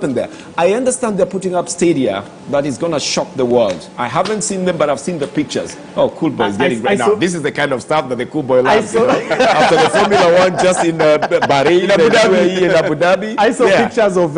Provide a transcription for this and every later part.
there. I understand they're putting up stadia that is going to shock the world. I haven't seen them, but I've seen the pictures. Oh, Cool Boy is getting right now. This is the kind of stuff that the Cool Boy loves. You know? After the Formula 1 just in Bahrain, in Abu Dhabi. I saw pictures of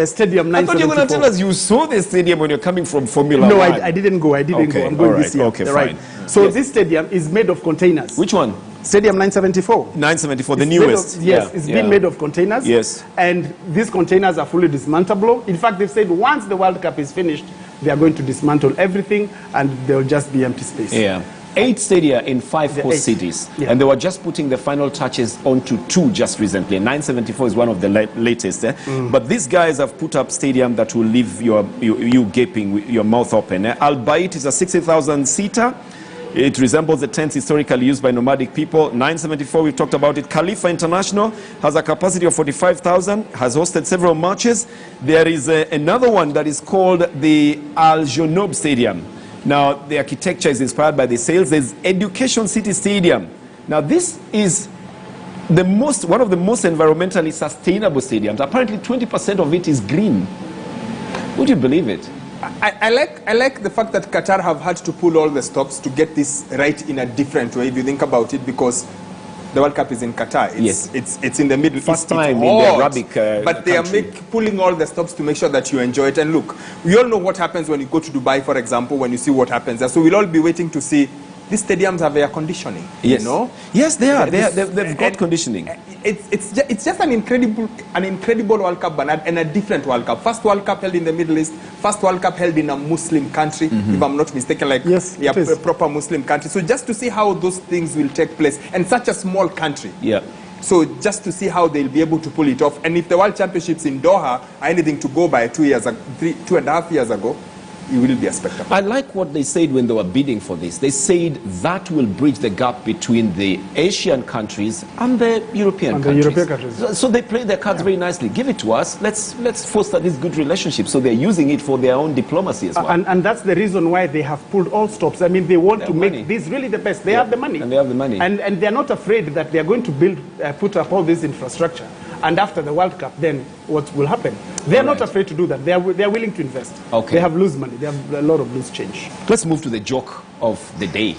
Stadium 974. I thought you were going to tell us you saw the stadium when you're coming from Formula 1. No, I didn't go. I didn't go. I'm going this year. Okay, fine. So this stadium is made of containers. Which one? Stadium 974. 974, the newest. It's been made of containers. Yes. And these containers are fully dismantleable. In fact, they've said once the World Cup is finished, they are going to dismantle everything and there will just be empty space. Yeah. 8 stadia in 5 host cities. Yeah. And they were just putting the final touches onto 2 just recently. 974 is one of the latest. But these guys have put up stadium that will leave you gaping, with your mouth open. Al Bayt is a 60,000-seater. It resembles the tents historically used by nomadic people. 974, we've talked about it. Khalifa International has a capacity of 45,000, has hosted several matches. There is another one that is called the Al Jonoub Stadium. Now, the architecture is inspired by the sails. There's Education City Stadium. Now, this is one of the most environmentally sustainable stadiums. Apparently, 20% of it is green. Would you believe it? I like the fact that Qatar have had to pull all the stops to get this right in a different way, if you think about it, because the World Cup is in Qatar. It's in the Middle East. First time in the Arabic but they country. are pulling all the stops to make sure that you enjoy it. And look, we all know what happens when you go to Dubai, for example, when you see what happens there. So we'll all be waiting to see. These stadiums have air conditioning. Yes. You know? Yes, they are. They've got conditioning. It's just an incredible World Cup and a different World Cup. First World Cup held in the Middle East. First World Cup held in a Muslim country, if I'm not mistaken, like a proper Muslim country. So just to see how those things will take place, and such a small country. Yeah. So just to see how they'll be able to pull it off. And if the World Championships in Doha are anything to go by 2.5 years ago, it will be a spectacle. I like what they said when they were bidding for this. They said that will bridge the gap between the Asian countries and the European countries. So they play their cards very nicely. Give it to us. Let's foster this good relationship. So they're using it for their own diplomacy as well. And that's the reason why they have pulled all stops. I mean, they want to make this really the best. They have the money. And they have the money. And they're not afraid that they're going to put up all this infrastructure. And after the World Cup, then what will happen? They're not afraid to do that. They're willing to invest. Okay. They have loose money. They have a lot of loose change. Let's move to the joke of the day.